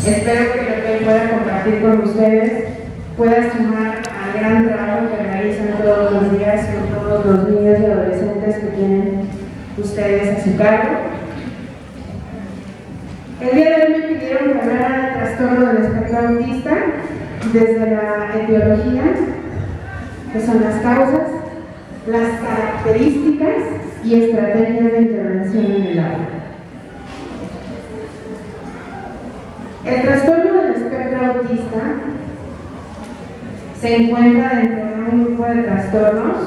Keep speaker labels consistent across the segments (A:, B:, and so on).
A: Espero que lo que pueda compartir con ustedes pueda sumar al gran trabajo que realizan todos los días con todos los niños y adolescentes que tienen ustedes a su cargo. El día de hoy me pidieron que hablara del trastorno del espectro autista desde la etiología, que son las causas, las características y estrategias de intervención en el aula. El trastorno del espectro autista se encuentra dentro de un grupo de trastornos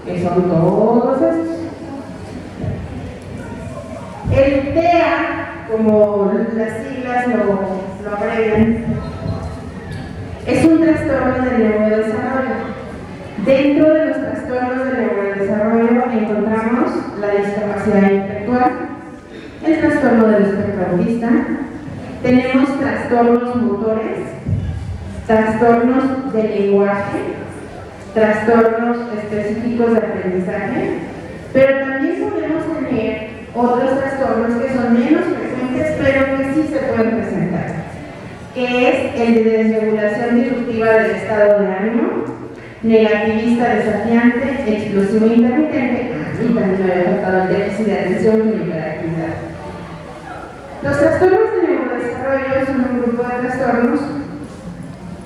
A: que son todos estos. El TEA, como las siglas lo abrevian, es un trastorno del neurodesarrollo. Dentro de los trastornos del neurodesarrollo encontramos la discapacidad intelectual, el trastorno del espectro autista, tenemos trastornos motores, trastornos de lenguaje, trastornos específicos de aprendizaje, pero también podemos tener otros trastornos que son menos frecuentes, pero que sí se pueden presentar, que es el de desregulación disruptiva del estado de ánimo, negativista desafiante, explosivo intermitente, y también me había faltado el déficit de atención con hiperactividad. Los trastornos de neurodesarrollo son un grupo de trastornos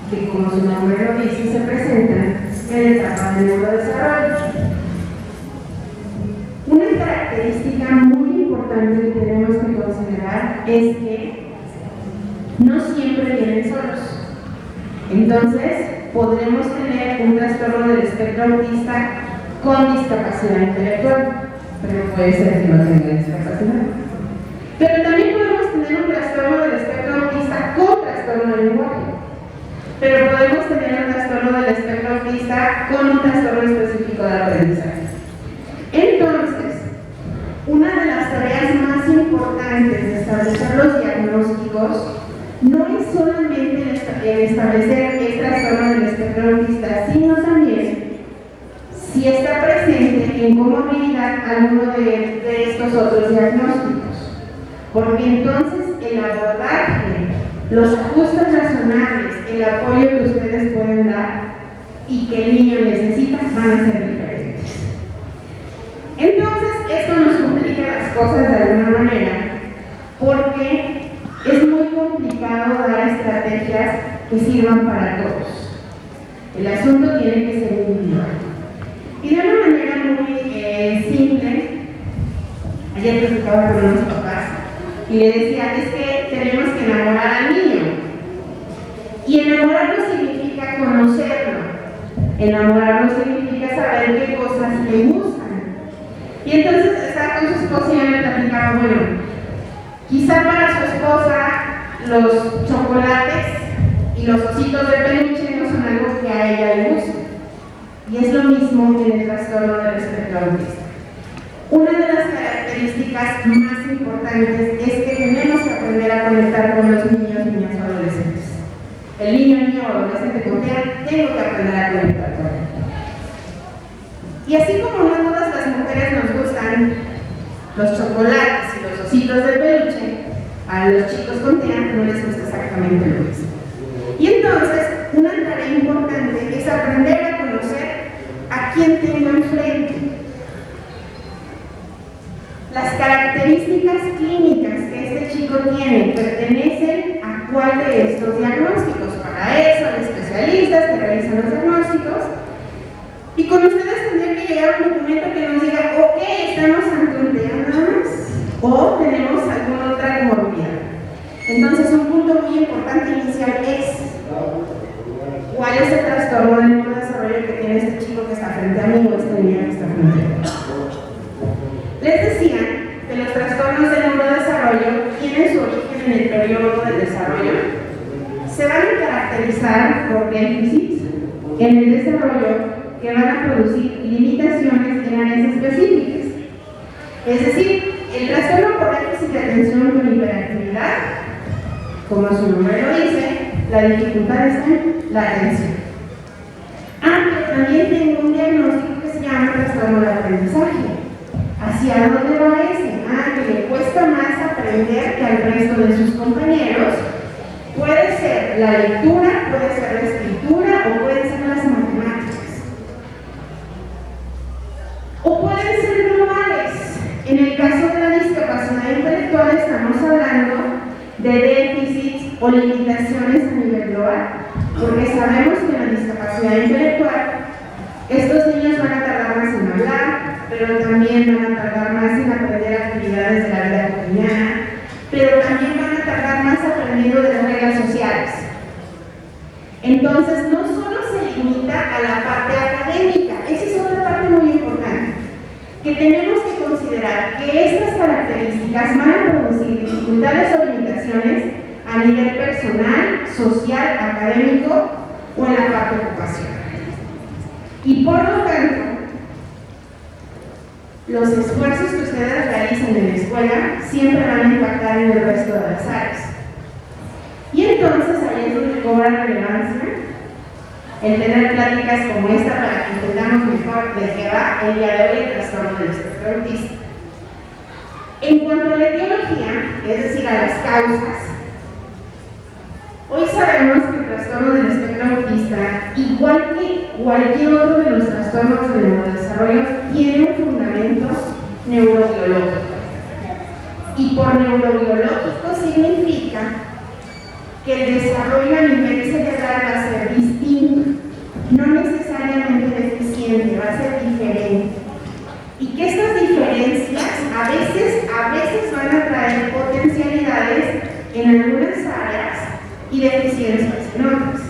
A: que, como su nombre lo dice, se presentan en etapas de neurodesarrollo. Una característica muy importante que tenemos que considerar es que no siempre vienen solos. Entonces, podremos tener un trastorno del espectro autista con discapacidad intelectual, pero puede ser que no tenga discapacidad. Pero también podemos tener un trastorno del espectro autista con trastorno del lenguaje, pero podemos tener un trastorno del espectro autista con un trastorno específico de aprendizaje. Entonces, una de las tareas más importantes de establecer los diagnósticos no es solamente el establecer el trastorno del espectro autista, sino también si está presente en comorbilidad alguno de estos otros diagnósticos. Porque entonces el abordaje, los ajustes razonables, el apoyo que ustedes pueden dar y que el niño necesita van a ser diferentes. Entonces, esto nos complica las cosas de alguna manera, porque es muy complicado dar estrategias que sirvan para todos. El asunto tiene que ser individual. Y de una manera muy simple, ayer platicaba con unos papás y le decía, es que tenemos que enamorar al niño. Y enamorarlo significa conocerlo. Enamorarlo significa saber qué cosas le gustan. Y entonces estaba con su esposa y me platicaba, bueno, quizá para su esposa los chocolates y los ositos de peluche no son algo que a ella le guste. Y es lo mismo en el trastorno del espectro autista. Una de las características más importantes es que tenemos que aprender a conectar con los niños, niñas o adolescentes. El niño o adolescente con TEA, tengo que aprender a conectar con él. Y así como no a todas las mujeres nos gustan los chocolates y los ositos de peluche, a los chicos con TEA no les gusta exactamente lo mismo. Y entonces, una tarea importante es aprender a conocer a quién tengo enfrente. Las características clínicas que este chico tiene pertenecen a cuál de estos diagnósticos. Para eso hay especialistas que realizan los diagnósticos y con ustedes tendría que llegar un documento que nos diga, ok, estamos ante un TEA nada más o tenemos alguna otra comorbilidad. Entonces, un punto muy importante inicial es cuál es el trastorno del neurodesarrollo que tiene este chico que está frente a mí o esta niña que está frente a mí. Les decía que los trastornos del neurodesarrollo tienen su origen en el periodo del desarrollo. Se van a caracterizar por déficits en el desarrollo que van a producir limitaciones en áreas específicas. Es decir, el trastorno por déficit de atención con hiperactividad, como su nombre lo dice, la dificultad está en la atención. Pero también tengo un diagnóstico que se llama trastorno de aprendizaje. ¿Hacia dónde va ese? Que le cuesta más aprender que al resto de sus compañeros. Puede la lectura, puede ser la escritura o pueden ser las matemáticas. O pueden ser globales. En el caso de la discapacidad intelectual estamos hablando de déficits o limitaciones a nivel global, porque sabemos que en la discapacidad intelectual estos niños van a tardar más en hablar, pero también van a tardar más en aprender actividades de la vida cotidiana, pero también van a tardar más aprendiendo de las reglas sociales. Entonces, no solo se limita a la parte académica, esa es otra parte muy importante, que tenemos que considerar que estas características van a producir dificultades o limitaciones a nivel personal, social, académico o en la parte ocupacional. Y por lo tanto, los esfuerzos que ustedes realizan en la escuela siempre van a impactar en el resto de las áreas. Y entonces ahí es donde cobra relevancia el tener pláticas como esta para que entendamos mejor de qué va el día de hoy el trastorno del espectro autista. En cuanto a la etiología, es decir, a las causas, hoy sabemos que el trastorno del espectro autista, igual que cualquier otro de los trastornos del neurodesarrollo, tiene un fundamento neurobiológico. Y por neurobiológico significa que el desarrollo a nivel cerebral va a ser distinto, no necesariamente deficiente, va a ser diferente. Y que estas diferencias a veces van a traer potencialidades en algunas áreas y deficiencias en otras.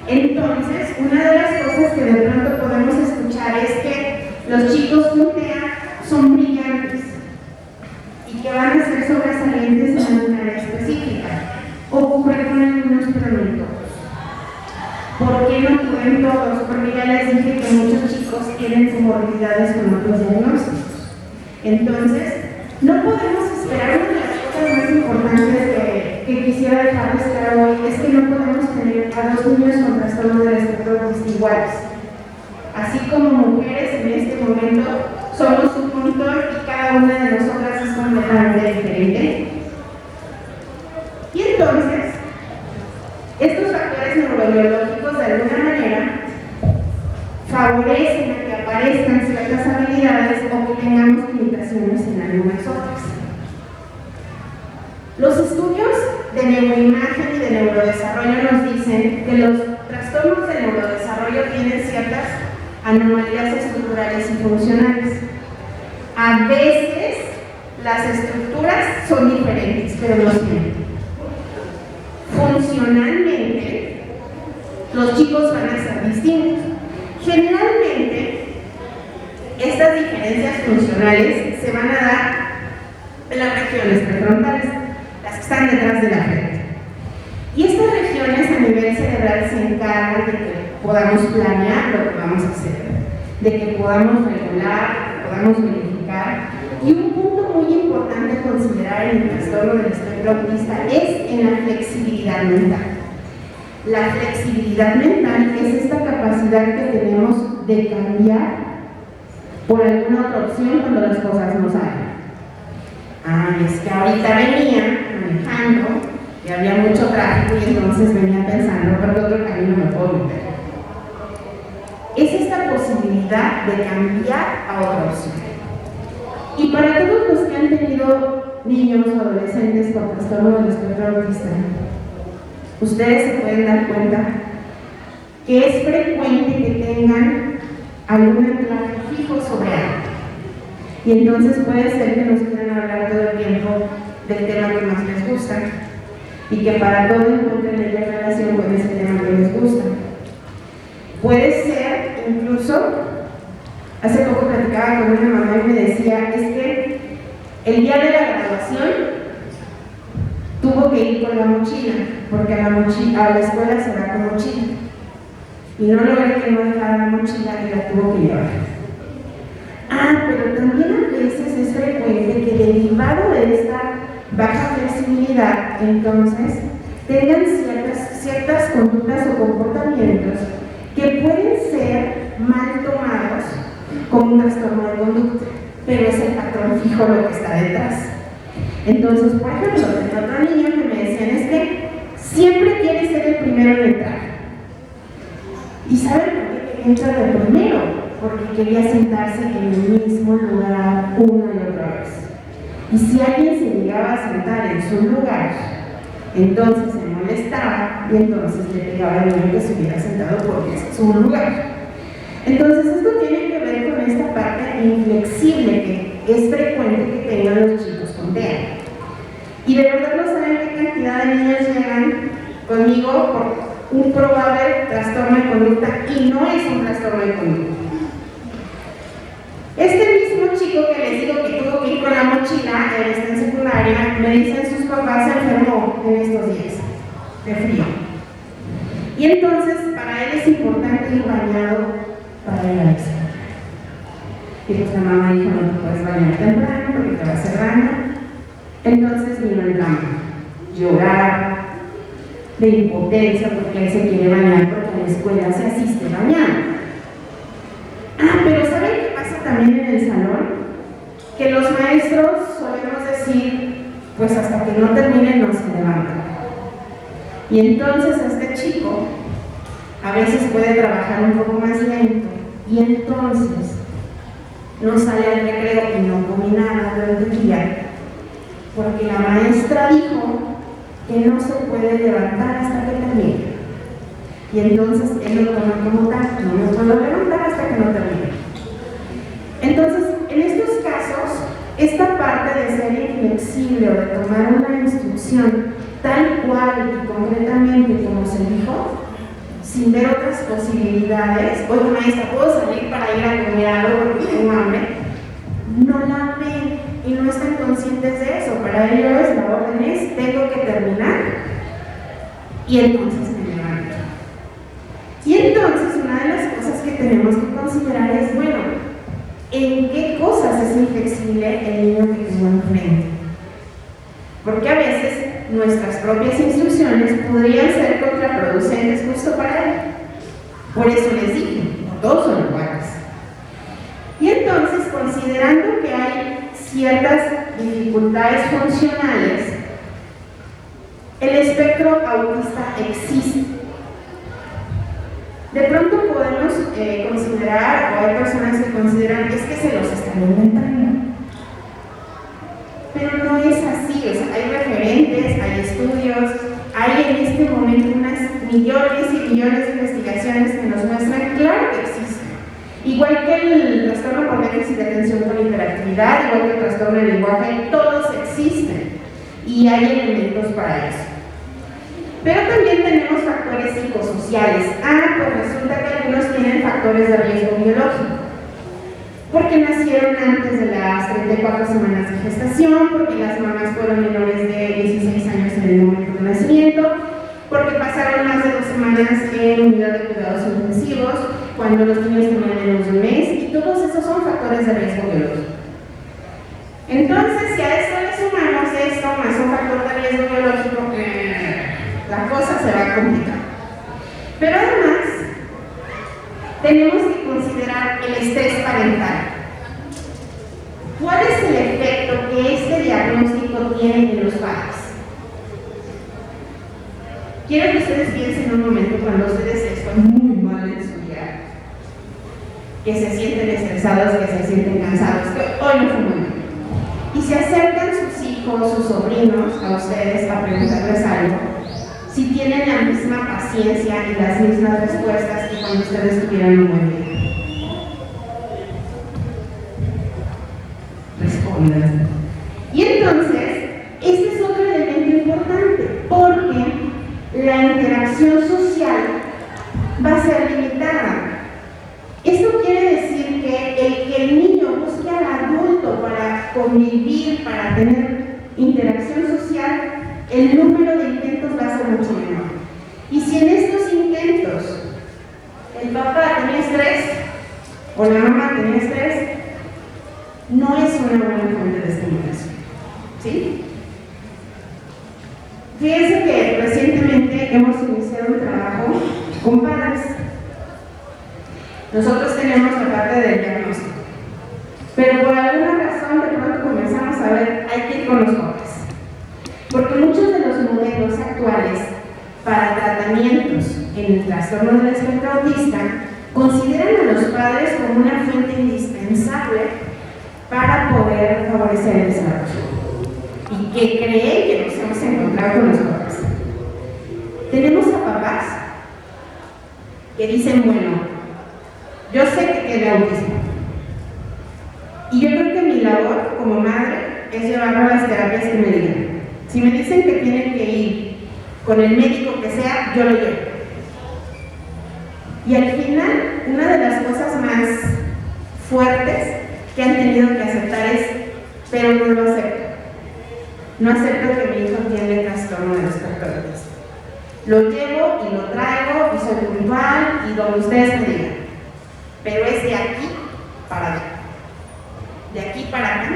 A: Entonces, una de las cosas que de pronto podemos escuchar es que los chicos con TEA son brillantes y que van a ser sobresalientes en una área específica. Ocurre con algunos, pero no en todos. ¿Por qué no ocurren todos? Porque ya les dije que muchos chicos tienen comorbilidades con otros diagnósticos. Entonces, no podemos esperar. Una de las cosas más importantes que quisiera dejarles claro hoy es que no podemos tener a dos niños con trastorno del espectro autista iguales. Así como mujeres en este momento somos un montón y cada una de nosotras es completamente diferente. Y entonces, estos factores neurobiológicos de alguna manera favorecen a que aparezcan ciertas habilidades o que tengamos limitaciones en algunas otras. Los estudios de neuroimagen y de neurodesarrollo nos dicen que los trastornos de neurodesarrollo tienen ciertas anomalías estructurales y funcionales. A veces las estructuras son diferentes, pero no siempre. Funcionalmente, los chicos van a ser distintos. Generalmente, estas diferencias funcionales se van a dar en las regiones prefrontales, las que están detrás de la frente. Y estas regiones a nivel cerebral se encargan de que podamos planear lo que vamos a hacer, de que podamos regular, que podamos verificar. Y un punto muy importante a considerar en el trastorno del espectro autista es en la flexibilidad mental. La flexibilidad mental es esta capacidad que tenemos de cambiar por alguna otra opción cuando las cosas no salen. Es que ahorita venía manejando y había mucho tráfico y entonces venía pensando, ¿por qué otro camino me puedo meter? Es esta posibilidad de cambiar a otra opción. Y para todos los que han tenido niños o adolescentes con trastorno del espectro autista, ustedes se pueden dar cuenta que es frecuente que tengan algún anclaje fijo sobre algo. Y entonces puede ser que nos quieran hablar todo el tiempo del tema que más les gusta y que para todo encuentren en la relación con ese tema que les gusta. Puede ser incluso, hace poco platicaba con una mamá y me decía, es que el día de la graduación tuvo que ir con la mochila, porque a la escuela se va con mochila. Y no logré que no dejara la mochila y la tuvo que llevar. Pero también a veces es frecuente que derivado de esta baja flexibilidad, entonces, tengan ciertas conductas o comportamientos que pueden ser mal tomados como un trastorno de conducta, pero es el patrón fijo lo que está detrás. Entonces, por ejemplo, el otro niño que me decían es que siempre quiere ser primero en entrar. ¿Y saben por qué quería entrar de primero? Porque quería sentarse en el mismo lugar una y otra vez. Y si alguien se llegaba a sentar en su lugar, entonces se molestaba y entonces le pegaba el niño que se hubiera sentado porque es su lugar. Entonces esto tiene que ver con esta parte inflexible que es frecuente que tengan los chicos con TEA. Y de verdad no saben qué cantidad de niños llegan conmigo por un probable trastorno de conducta y no es un trastorno de conducta. Este mismo chico que les digo que tuvo que ir con la mochila, él está en secundaria, me dicen sus papás se enfermó en estos días de frío. Y entonces para él es importante ir bañado para ir a la escuela. Y pues la mamá dijo, no te puedes bañar temprano porque te va a hacer daño. Entonces vino el drama, llorar, de impotencia porque él se quiere bañar porque en la escuela se asiste bañando. Pero ¿saben qué pasa también en el salón? Que los maestros solemos decir, pues hasta que no terminen no se levantan. Y entonces este chico a veces puede trabajar un poco más lento y entonces no sale al recreo y no come nada durante el día porque la maestra dijo que no se puede levantar hasta que termine. Y entonces él lo toma como tal, no me puedo levantar hasta que no termine. Entonces, en estos casos, esta parte de ser inflexible o de tomar una instrucción tal cual y concretamente como se dijo, sin ver otras posibilidades, oye maestra, ¿puedo salir para ir a comer algo porque tengo hambre? No la ven y no están conscientes de eso. Para ellos la orden es, tengo que terminar y entonces me levanto. Y entonces una de las cosas que tenemos que considerar es, bueno, ¿en qué cosas es inflexible el niño que tengo enfrente? Porque a veces nuestras propias instrucciones podrían ser contraproducentes justo para él. Por eso les dije, no todos son iguales. Y entonces, considerando que hay ciertas dificultades funcionales, el espectro autista existe. De pronto podemos considerar, o hay personas que consideran que es que se los están inventando. Pero no es así, o sea, hay referentes, hay estudios, hay en este momento unas millones y millones de investigaciones que nos muestran claro que existen. Igual que el trastorno por déficit de atención con hiperactividad, igual que el trastorno del lenguaje, todos existen y hay elementos para eso. Pero también tenemos factores psicosociales. Pues resulta que algunos tienen factores de riesgo biológico. Porque nacieron antes de las 34 semanas de gestación, porque las mamás fueron menores de 16 años en el momento de nacimiento, porque pasaron más de 2 semanas en unidad de cuidados intensivos, cuando los niños tenían menos de un mes, y todos esos son factores de riesgo biológico. Entonces, si a esto le sumamos esto, más un factor de riesgo biológico, la cosa se va a complicar. Pero además, tenemos que considerar el estrés parental. ¿Cuál es el efecto que este diagnóstico tiene en los padres? Quiero que ustedes piensen un momento cuando ustedes están muy mal en su día, que se sienten estresados, que se sienten cansados, que hoy no fue muy bien. Y se acercan sus hijos, sus sobrinos a ustedes a preguntarles algo, si tienen la misma paciencia y las mismas respuestas que cuando ustedes tuvieran un buen día. Respondan. Y entonces, este es otro elemento importante, porque la interacción social va a ser limitada. Esto quiere decir que el niño busque al adulto para convivir, para tener interacción social, el número de intentos va a ser mucho menor. Y si en estos intentos el papá tenía estrés o la mamá tenía estrés, no es una buena fuente de estimulación. ¿Sí? Fíjense que recientemente hemos iniciado un trabajo con padres. Nosotros tenemos la parte del diagnóstico, pero por alguna razón de pronto comenzamos a ver, hay que ir con los jóvenes. Porque muchos de los modelos actuales para tratamientos en el trastorno del espectro autista consideran a los padres como una fuente indispensable para poder favorecer el desarrollo. ¿Y qué creen que nos hemos encontrado con los papás? Tenemos a papás que dicen, bueno, yo sé que tiene autismo y yo creo que mi labor como madre es llevarlo a las terapias que me digan. Si me dicen que tienen que ir con el médico que sea, yo lo llevo. Y al final, una de las cosas más fuertes que han tenido que aceptar es, pero no lo acepto. No acepto que mi hijo tiene trastorno del espectro autista. Lo llevo y lo traigo y soy puntual y donde ustedes me digan. Pero es de aquí para allá. De aquí para acá,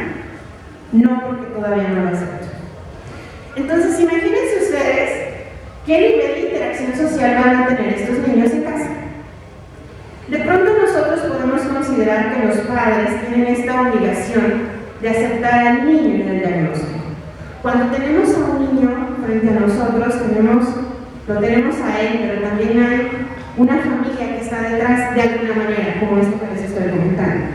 A: no, porque todavía no lo acepto. Entonces, imagínense ustedes qué nivel de interacción social van a tener estos niños en casa. De pronto nosotros podemos considerar que los padres tienen esta obligación de aceptar al niño en el diagnóstico. Cuando tenemos a un niño frente a nosotros, lo tenemos a él, pero también hay una familia que está detrás de alguna manera, como esto que les estoy comentando.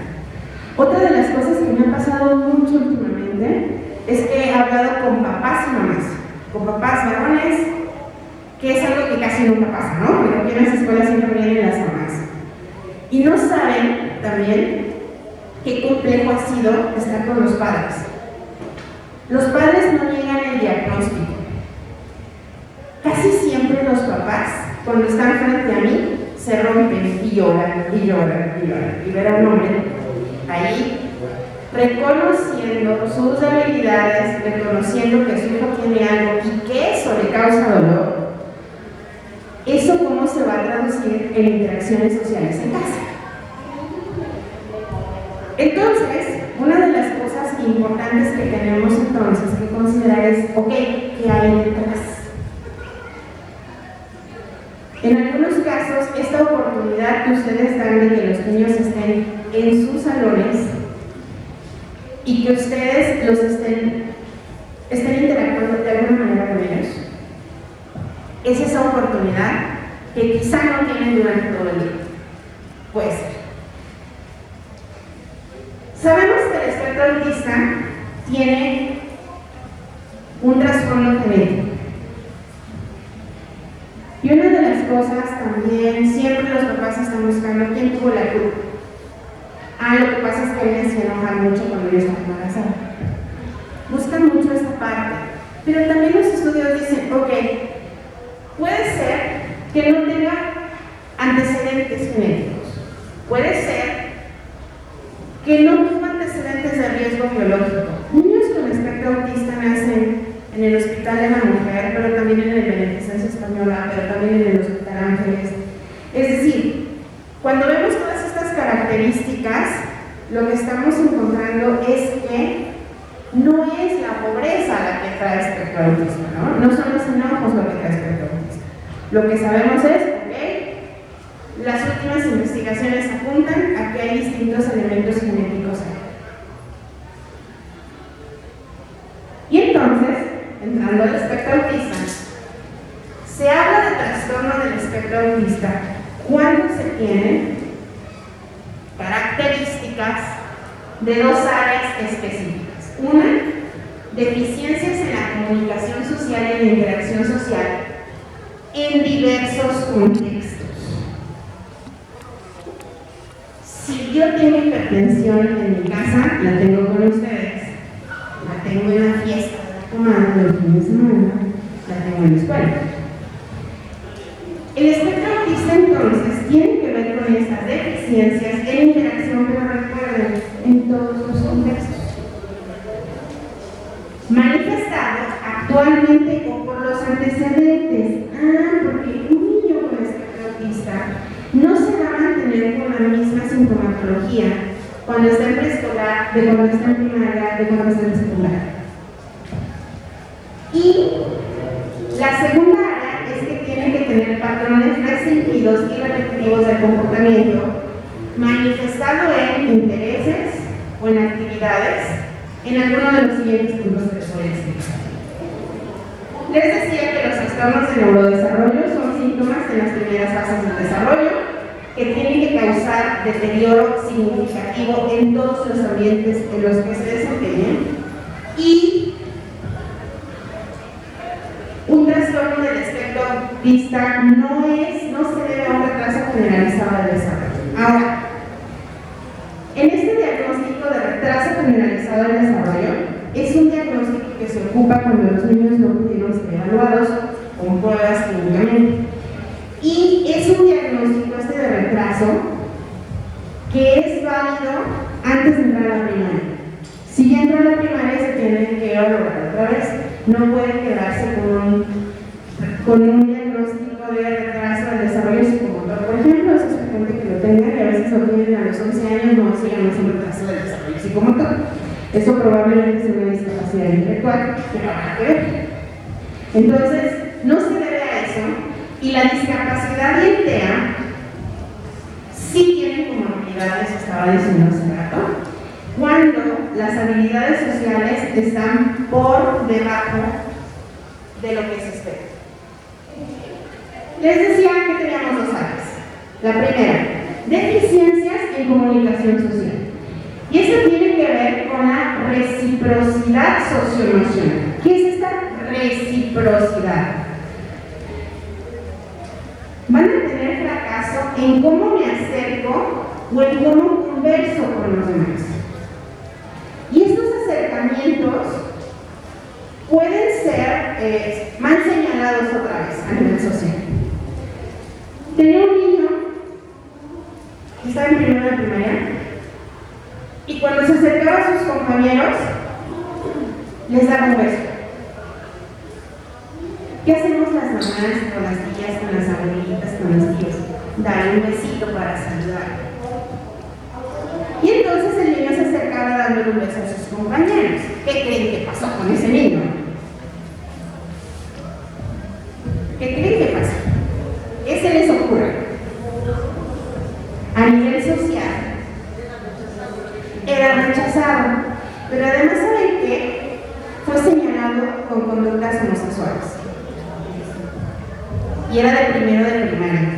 A: Otra de las cosas que me ha pasado mucho últimamente es que he hablado con papás y mamás, con papás varones, que es algo que casi nunca pasa, ¿no? Porque aquí en las escuelas siempre vienen las mamás. Y no saben también qué complejo ha sido estar con los padres. Los padres no llegan al diagnóstico. Casi siempre los papás, cuando están frente a mí, se rompen y lloran, y lloran, y lloran. Y ver a un hombre ahí, reconociendo sus debilidades, reconociendo que su hijo tiene algo y que eso le causa dolor, ¿eso cómo se va a traducir en interacciones sociales en casa? Entonces, una de las cosas importantes que tenemos entonces que considerar es, ok, ¿qué hay detrás? En algunos casos, esta oportunidad que ustedes dan de que los niños estén en sus salones y que ustedes los estén interactuando de alguna manera con ellos, es esa oportunidad que quizá no tienen durante todo el día. Puede ser. Sabemos que el espectro autista tiene un trasfondo genético. Y una de las cosas también, siempre los papás están buscando quién tuvo la culpa. Lo que pasa es que ellos se enojan mucho cuando ellos están embarazados. Buscan mucho esta parte. Pero también los estudios dicen, ok, puede ser que no tenga antecedentes genéticos. Puede ser que no tuvo antecedentes de riesgo biológico. Niños con espectro autista nacen en el Hospital de la Mujer, pero también en el Beneficencia Española, pero también en el Hospital Ángeles. Es decir, cuando vemos todas estas características, lo que estamos encontrando es que no es la pobreza la que trae espectro autista, ¿no? No son los enojos lo que trae espectro autista. Lo que sabemos es, ok, las últimas investigaciones apuntan a que hay distintos elementos genéticos ahí. Y entonces, entrando al espectro autista, se habla de trastorno del espectro autista cuando se tienen características de dos áreas específicas. Una, deficiencias en la comunicación social y en la interacción social en diversos contextos. Si yo tengo hipertensión en mi casa, la tengo con ustedes. La tengo en la fiesta, tomando el fin de semana, la tengo en la escuela. El espectro autista entonces tiene que ver con estas deficiencias en interacción, pero recuerden, en todos los contextos. Manifestado actualmente o por los antecedentes. Porque un niño con espectro autista no se va a mantener con la misma sintomatología cuando está en preescolar, de cuando está en primaria, de cuando está en secundaria. Y la segunda área es que tiene que tener patrones restringidos y repetitivos de comportamiento manifestado en intereses o en actividades en alguno de los siguientes puntos que les voy a explicar. Les decía que los trastornos de neurodesarrollo desarrollo son síntomas en las primeras fases del desarrollo que tienen que causar deterioro significativo en todos los ambientes en los que se desempeñan y un trastorno del espectro autista no se debe a un retraso generalizado del desarrollo. Ahora, en este diagnóstico de retraso generalizado del desarrollo, es un diagnóstico que se ocupa cuando los niños no pudieron ser evaluados con pruebas clínicamente. Y es un diagnóstico de retraso que es válido antes de entrar a la primaria. Si ya entra a la primaria se tiene que evaluar otra vez. No puede quedarse con un diagnóstico de retraso del desarrollo psicomotor. Por ejemplo, eso es frecuente que lo tengan y a veces lo tienen a los 11 años, no se llama un retraso del desarrollo psicomotor. Eso probablemente es una discapacidad intelectual, pero habrá que ver. Entonces, no se debe a eso, y la discapacidad y el TEA sí tienen comorbilidades, estaba diciendo hace rato, cuando las habilidades sociales están por debajo de lo que se espera. Les decía que teníamos dos áreas. La primera, deficiencias en comunicación social. Y esto tiene que ver con la reciprocidad socioemocional. ¿Qué es esta reciprocidad? Van a tener fracaso en cómo me acerco o en cómo converso con los demás. Y estos acercamientos pueden ser mal señalados otra vez a nivel social. Tenía un niño que estaba en primero de primaria y cuando se acercaba a sus compañeros les daba un beso. ¿Qué hacemos las mamás, con las tías, con las abuelitas, con los tíos? Darle un besito para saludar. Y entonces el niño se acercaba dándole un beso a sus compañeros. ¿Qué creen que pasó con ese niño? ¿Qué creen que pasó? ¿Qué se les ocurre? A nivel social, era rechazado, pero además, ¿saben qué? Fue señalado con conductas homosexuales. Y era de primero de primaria.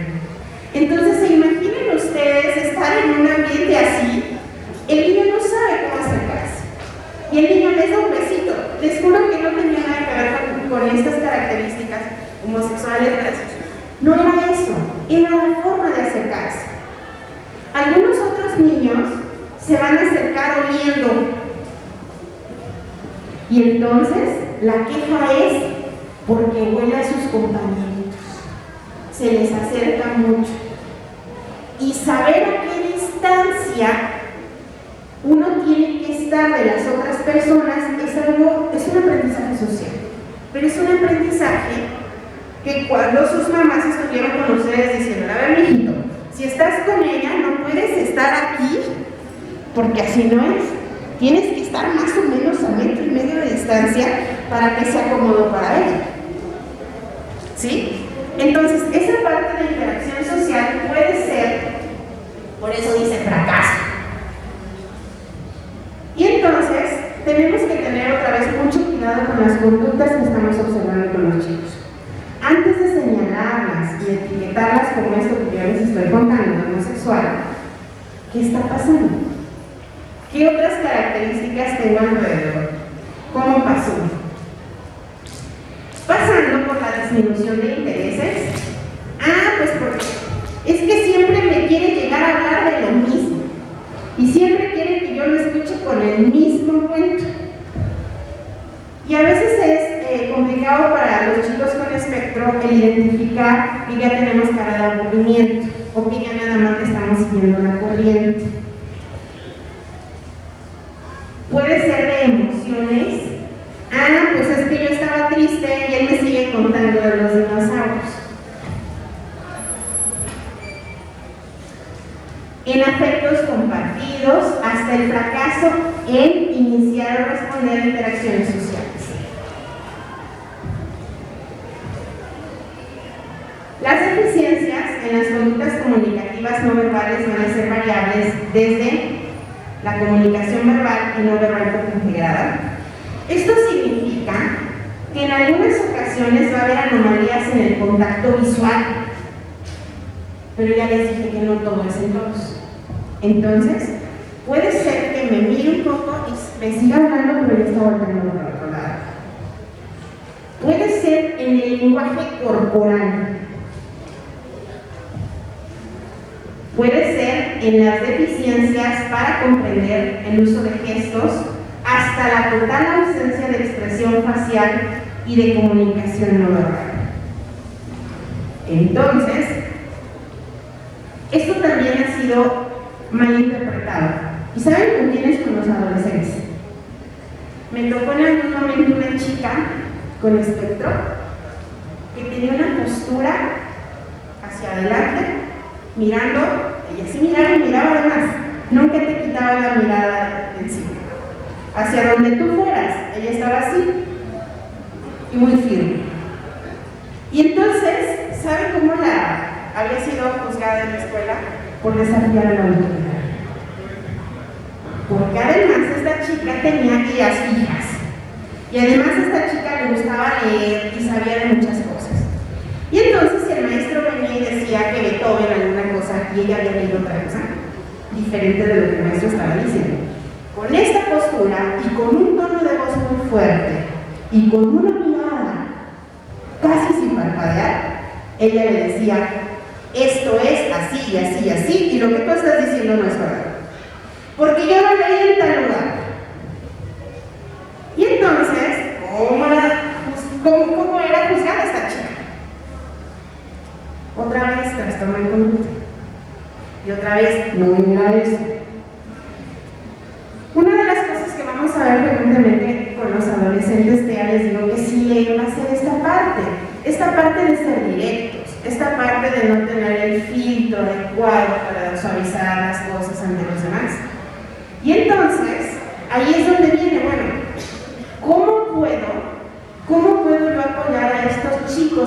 A: Entonces, ¿se imaginan ustedes estar en un ambiente así? El niño no sabe cómo acercarse. Y el niño les da un besito. Les juro que no tenía nada que ver con estas características homosexuales. No era eso, era la forma de acercarse. Algunos otros niños se van a acercar oliendo. Y entonces, la queja es porque huele a sus compañeros. Se les acerca mucho. Y saber a qué distancia uno tiene que estar de las otras personas es un aprendizaje social. Pero es un aprendizaje que cuando sus mamás estuvieron con ustedes diciendo, a ver, mijito, si estás con ella no puedes estar aquí porque así no es. Tienes que estar más o menos a 1,5 metros de distancia para que sea cómodo para ella. ¿Sí? Entonces, esa parte de interacción social puede ser, por eso dice fracaso. Y entonces, tenemos que tener otra vez mucho cuidado con las conductas que estamos observando con los chicos. Antes de señalarlas y etiquetarlas como esto que yo les estoy contando, homosexual, ¿qué está pasando? ¿Qué otras características tengo alrededor? ¿Cómo pasó? Pasando por la disminución de intereses. Pues porque es que siempre me quiere llegar a hablar de lo mismo y siempre quiere que yo lo escuche con el mismo cuento. Y a veces es complicado para los chicos con espectro el identificar que ya tenemos cara de aburrimiento o que ya nada más que estamos siguiendo la corriente. Puede ser de emociones. Pues es que yo estaba triste y él me sigue contando de los dinosaurios. En afectos compartidos, hasta el fracaso en iniciar o responder a interacciones sociales. Las deficiencias en las conductas comunicativas no verbales van a ser variables desde la comunicación verbal y no verbal integrada. Esto significa que en algunas ocasiones va a haber anomalías en el contacto visual, pero ya les dije que no todo es en todos. Entonces, puede ser que me mire un poco y me siga hablando, pero ya está volteando para el otro lado. Puede ser en el lenguaje corporal. Puede ser en las deficiencias para comprender el uso de gestos, hasta la total ausencia de expresión facial y de comunicación no verbal. Entonces, esto también ha sido mal interpretado. ¿Y saben con quiénes? Con los adolescentes. Me tocó en algún momento una chica con espectro que tenía una postura hacia adelante, mirando, ella sí miraba y miraba además, nunca te quitaba la mirada de encima. Hacia donde tú fueras, ella estaba así y muy firme. Y entonces, ¿sabe cómo había sido juzgada en la escuela? Por desafiar a la autoridad. Porque además esta chica tenía guías fijas. Y además a esta chica le gustaba leer y sabía de muchas cosas. Y entonces si el maestro venía y decía que Beethoven alguna cosa y ella había leído otra cosa, diferente de lo que el maestro estaba diciendo, con esta postura y con un tono de voz muy fuerte y con una mirada casi sin parpadear, ella le decía: esto es así y así y así, y lo que tú estás diciendo no es verdad, porque yo lo leí en tal lugar. Y entonces, ¿cómo era juzgada esta chica? Otra vez trastorno de conducta. Y otra vez, no era eso. Una de las cosas que vamos a ver frecuentemente con los adolescentes, ya les digo que sí leen, va a ser esta parte de ser directos, esta parte de no tener el filtro adecuado para suavizar las cosas ante los demás. Y entonces, ahí es donde viene, bueno, ¿cómo puedo yo apoyar a estos chicos